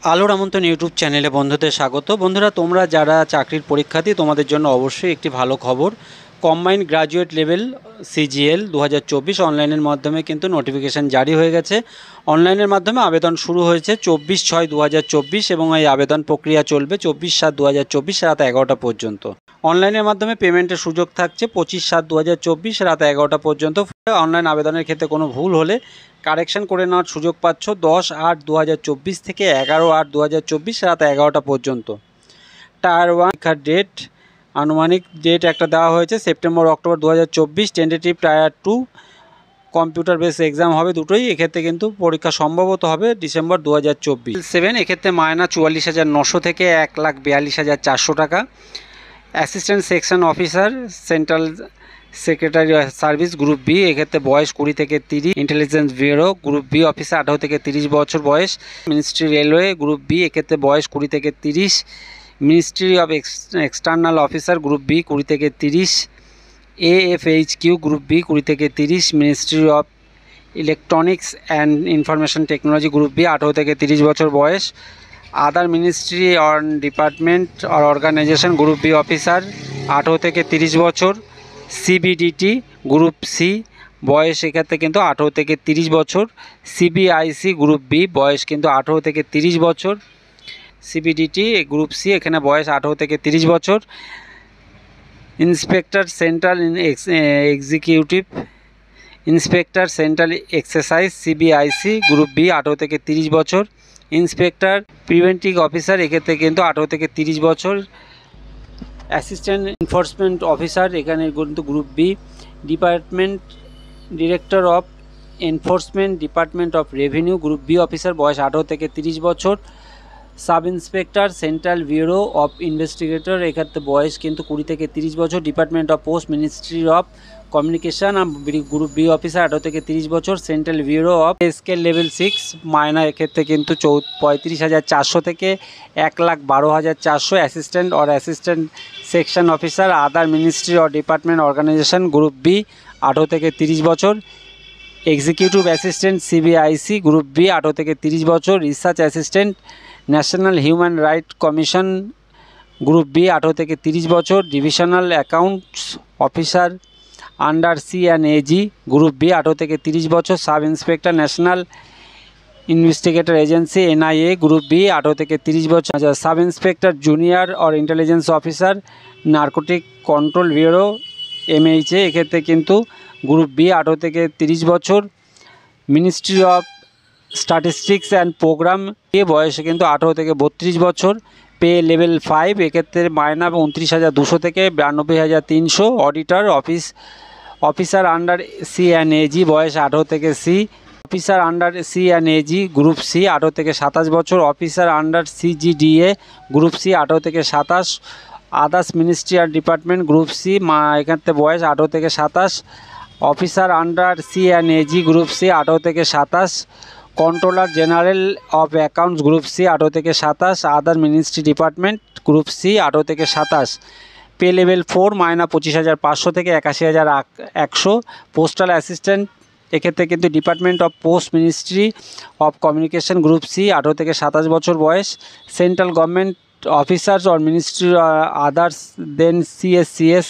আলোর আমন্ত্রণ ইউটিউব চ্যানেলে বন্ধুদের স্বাগত। বন্ধুরা, তোমরা যারা চাকরির পরীক্ষার্থী তোমাদের জন্য অবশ্যই একটি ভালো খবর। কম্বাইন্ড গ্র্যাজুয়েট লেভেল সিজিএল 2024 অনলাইনের মাধ্যমে কিন্তু নোটিফিকেশান জারি হয়ে গেছে। অনলাইনের মাধ্যমে আবেদন শুরু হয়েছে 24/6/2024 এবং এই আবেদন প্রক্রিয়া চলবে 24/7/2024 রাত 11টা পর্যন্ত। অনলাইনের মাধ্যমে পেমেন্টের সুযোগ থাকছে 25/7/2024 রাত 11টা পর্যন্ত। অনলাইন আবেদনের ক্ষেত্রে কোনো ভুল হলে কারেকশন করে নেওয়ার সুযোগ পাচ্ছ 10/8/2024 থেকে 11/8/2024 রাত 11টা পর্যন্ত। টায়ার 1 পরীক্ষার ডেট আনুমানিক ডেট একটা দেওয়া হয়েছে September-October 2024। Tentative tyre 2 computer base exam হবে দুটোই। এক্ষেত্রে কিন্তু পরীক্ষা সম্ভবত হবে ডিসেম্বর 2024। 7 এক্ষেত্রে মায়না 44,900 থেকে 1,42,400 টাকা। Assistant section officer central secretary service group B, এক্ষেত্রে বয়স 20 থেকে 30। Intelligence bureau group B officer 18 থেকে 30 বছর বয়স। মিনিস্ট্রি রেলওয়ে গ্রুপ বি, এক্ষেত্রে বয়স 20 থেকে 30। Ministry of external officer group B 20 থেকে 30। এএফএইচকিউ গ্রুপ বি 20 থেকে 30। Ministry of electronics and information technology group B 18 থেকে 30 বছর বয়স। Other ministry on department or organization group B officer 18 থেকে 30 বছর। সিবিডিটি গ্রুপ সি বয়স এক্ষেত্রে কিন্তু 18 থেকে 30 বছর। সিবিআইসি গ্রুপ বি বয়স কিন্তু 18 থেকে 30 বছর। সিবিডিটি গ্রুপ সি এখানে বয়স 18 থেকে 30 বছর। Inspector central executive inspector central exercise CBIC group B 18 থেকে 30 বছর। ইন্সপেক্টর প্রিভেন্টিভ অফিসার এক্ষেত্রে কিন্তু 18 থেকে 30 বছর। অ্যাসিস্ট্যান্ট এনফোর্সমেন্ট অফিসার এখানে কিন্তু group B. Department director of enforcement department of revenue group B officer বয়স 18 থেকে 30 বছর। Sub inspector central bureau of investigator এক্ষেত্রে বয়স কিন্তু 20 থেকে 30 বছর। Department of post ministry of communication group B officer 18 থেকে 30 বছর। Central bureau of scale level 6 মায়না এক্ষেত্রে কিন্তু 35,400 থেকে 1,12,400। Assistant or assistant section officer other ministry or department organisation group B 18 থেকে 30 বছর। Executive assistant CBIC group B 18 থেকে 30 বছর। Research assistant national human right commission group B 18 থেকে 30 বছর। Divisional accounts officer under CAG group B 18 থেকে 30 বছর। Sub inspector national investigator agency NIA group B 18 থেকে 30 বছর। Sub inspector junior or intelligence officer narcotic control bureau MHA এক্ষেত্রে কিন্তু group B 18 থেকে 30 বছর। Ministry of statistics and programme এ বয়সে কিন্তু 18 থেকে 32 বছর। পে লেভেল 5 এক্ষেত্রে মায়না 29,200 থেকে 92,300। অডিটর অফিসার আন্ডার সি&এজি বয়স 18 থেকে C. Officer under CAG group C 18 থেকে 27 বছর। Officer under CGDA group C 18 থেকে 27। আদার্স মিনিস্ট্রি আর ডিপার্টমেন্ট গ্রুপ সি এক্ষেত্রে বয়স 18 থেকে 27। Officer under CAG group C 18 থেকে 27। Controller general of accounts group C 18 থেকে 27। Other ministry department group C 18 থেকে 27। পে লেভেল 4 মায়না 25,500 থেকে 81,100। পোস্টাল অ্যাসিস্ট্যান্ট এক্ষেত্রে কিন্তু department of post ministry of communication group C 18 থেকে 27 বছর বয়স। Central government officers or ministry others then CSCS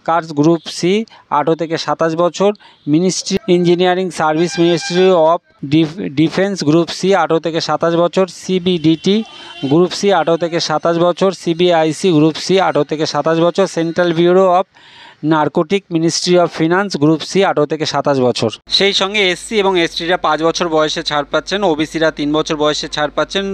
কার্স group C 18 থেকে 27 বছর। Ministry engineering service ministry of defence group C 18 থেকে 27 বছর। সিবিডিটি গ্রুপ সি 18 থেকে 27 বছর। সিবিআইসি গ্রুপ সি 18 থেকে 27 বছর। Central bureau of narcotic ministry of finance group C 18 থেকে 27 বছর। সেই সঙ্গে এসসি এবং এসটিরা 5 বছর বয়সে ছাড় পাচ্ছেন। ওবিসিরা 3 বছর বয়সে ছাড় পাচ্ছেন।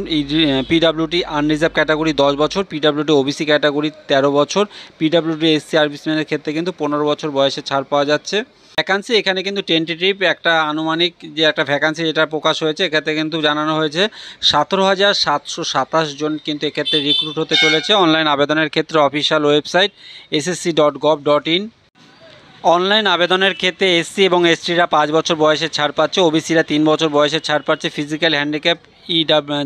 পিডাব্লিউডি আনরিজার্ভ ক্যাটাগরি 10 বছর। পিডাব্লিউডি ওবিসি ক্যাটাগরি 13 বছর। পিডাব্লিউডি এসসি সার্ভিসম্যানের ক্ষেত্রে কিন্তু 15 বছর বয়সে ছাড় পাওয়া যাচ্ছে। ভ্যাকান্সি এখানে কিন্তু টেন্টেটিভ একটা আনুমানিক যে একটা ভ্যাকান্সি যেটা প্রকাশ হয়েছে এক্ষেত্রে কিন্তু জানানো হয়েছে 17,727 জন কিন্তু এক্ষেত্রে রিক্রুট হতে চলেছে। অনলাইন আবেদনের ক্ষেত্রে অফিসিয়াল ওয়েবসাইট ssc.gov.in। অনলাইন আবেদনের ক্ষেত্রে এসসি এবং এসটিরা 5 বছর বয়সে ছাড় পাচ্ছে। ওবিসিরা 3 বছর বয়সে ছাড় পাচ্ছে। ফিজিক্যাল হ্যান্ডিক্যাপ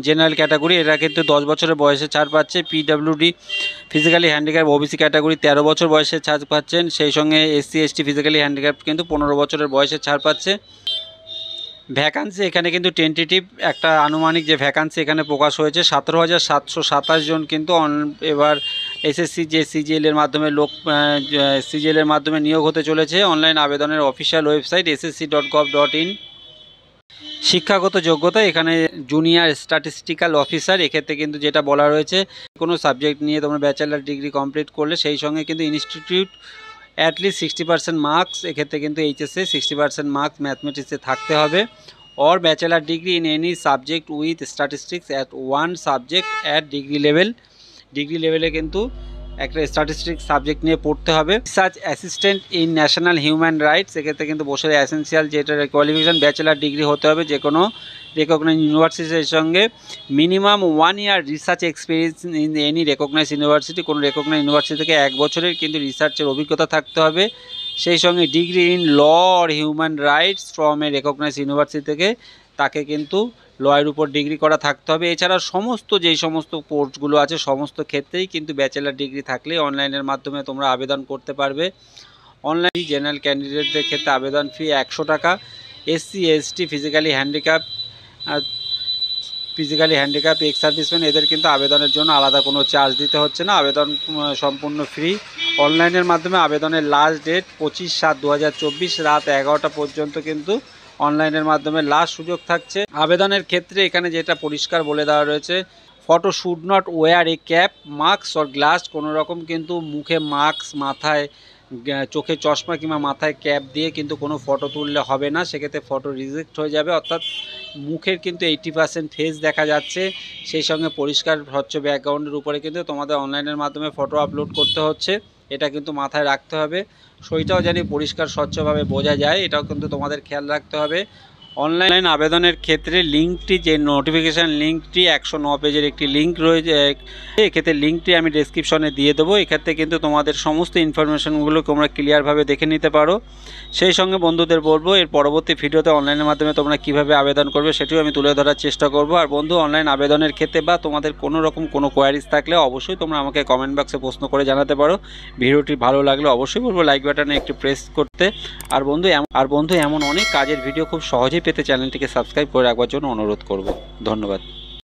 জেনারেল ক্যাটাগরি এরা কিন্তু 10 বছরের বয়সে ছাড় পাচ্ছে। PWD physically handicap OBC category 13 বছর বয়সে ছাড় পাচ্ছেন। সেই সঙ্গে এসসি এসটি ফিজিক্যালি হ্যান্ডিক্যাপ কিন্তু 15 বছরের বয়সে ছাড় পাচ্ছে। ভ্যাকান্সি এখানে কিন্তু টেন্টেটিভ একটা আনুমানিক যে ভ্যাকান্সি এখানে প্রকাশ হয়েছে 17,727 জন কিন্তু এবার এসএসসি যে সিজিএলের মাধ্যমে সিজিএলের মাধ্যমে নিয়োগ হতে চলেছে। অনলাইন আবেদনের অফিসিয়াল ওয়েবসাইট ssc.gov.in। শিক্ষাগত যোগ্যতা এখানে জুনিয়র স্ট্যাটিস্টিক্যাল অফিসার, এক্ষেত্রে কিন্তু যেটা বলা রয়েছে কোনো সাবজেক্ট নিয়ে তোমরা ব্যাচেলার ডিগ্রি কমপ্লিট করলে সেই সঙ্গে কিন্তু ইনস্টিটিউট অ্যাটলিস্ট 60% মার্কস, এক্ষেত্রে কিন্তু এইচএসে 60% মার্কস ম্যাথমেটিক্সে থাকতে হবে। Or bachelor degree in any subject with statistics at one subject at degree লেভেলে কিন্তু একটা স্ট্যাটিস্টিক্স সাবজেক্ট নিয়ে পড়তে হবে। Research assistant in national human rights, এক্ষেত্রে কিন্তু বসে এসেন্সিয়াল যেটা কোয়ালিফিকেশান ব্যাচেলার ডিগ্রি হতে হবে যে কোনো রেকগনাইজ ইউনিভার্সিটির সঙ্গে। Minimum 1 year research experience in any recognise university, কোনো রেকগনাইজ ইউনিভার্সিটি থেকে 1 বছরের কিন্তু রিসার্চের অভিজ্ঞতা থাকতে হবে। সেই সঙ্গে degree in law or human rights from a recognise university থেকে তাকে কিন্তু লয়ের উপর ডিগ্রি করা থাকতে হবে। এছাড়া যেই সমস্ত কোর্সগুলো আছে সমস্ত ক্ষেত্রেই কিন্তু ব্যাচেলার ডিগ্রি থাকলে অনলাইনের মাধ্যমে তোমরা আবেদন করতে পারবে। অনলাইন জেনারেল ক্যান্ডিডেটদের ক্ষেত্রে আবেদন ফি 100 টাকা। SC ST physically handicap ex serviceman এদের কিন্তু আবেদনের জন্য আলাদা কোনো চার্জ দিতে হচ্ছে না, আবেদন সম্পূর্ণ ফ্রি। অনলাইনের মাধ্যমে আবেদনের লাস্ট ডেট 25/7/2024 রাত 11টা পর্যন্ত কিন্তু অনলাইনের মাধ্যমে লাস্ট সুযোগ থাকছে। আবেদনের ক্ষেত্রে এখানে যেটা পরিষ্কার বলে দেওয়া রয়েছে, photo should not wear a cap, mask or glass, কোনো রকম কিন্তু মুখে মাস্ক, মাথায় চোখে চশমা কিংবা মাথায় ক্যাপ দিয়ে কিন্তু কোনো ফটো তুললে হবে না, সেক্ষেত্রে ফটো রিজেক্ট হয়ে যাবে। অর্থাৎ মুখের কিন্তু 80% ফেস দেখা যাচ্ছে, সেই সঙ্গে পরিষ্কার স্বচ্ছ ব্যাকগ্রাউন্ডের উপরে কিন্তু তোমাদের অনলাইনের মাধ্যমে ফটো আপলোড করতে হচ্ছে, এটা কিন্তু মাথায় রাখতে হবে। সেইটাও জানি পরিষ্কার স্বচ্ছভাবে বোঝা যায়, এটাও কিন্তু তোমাদের খেয়াল রাখতে হবে। অনলাইন আবেদনের ক্ষেত্রে লিঙ্কটি, যে নোটিফিকেশান লিঙ্কটি 109 পেজের একটি লিঙ্ক রয়েছে, এক্ষেত্রে লিঙ্কটি আমি ডেসক্রিপশনে দিয়ে দেবো। এক্ষেত্রে কিন্তু তোমাদের সমস্ত ইনফরমেশনগুলো তোমরা ক্লিয়ারভাবে দেখে নিতে পারো। সেই সঙ্গে বন্ধুদের বলবো এর পরবর্তী ভিডিওতে অনলাইনের মাধ্যমে তোমরা কিভাবে আবেদন করবে সেটিও আমি তুলে ধরার চেষ্টা করব। আর বন্ধু, অনলাইন আবেদনের ক্ষেত্রে বা তোমাদের কোনো রকম কোনো কোয়ারিজ থাকলে অবশ্যই তোমরা আমাকে কমেন্ট বক্সে প্রশ্ন করে জানাতে পারো। ভিডিওটি ভালো লাগলে অবশ্যই বলবো লাইক বাটনে একটি প্রেস করতে। আর বন্ধু এমন অনেক কাজের ভিডিও খুব সহজেই পেতে চ্যানেলটিকে সাবস্ক্রাইব করে রাখবার জন্য অনুরোধ করব। ধন্যবাদ।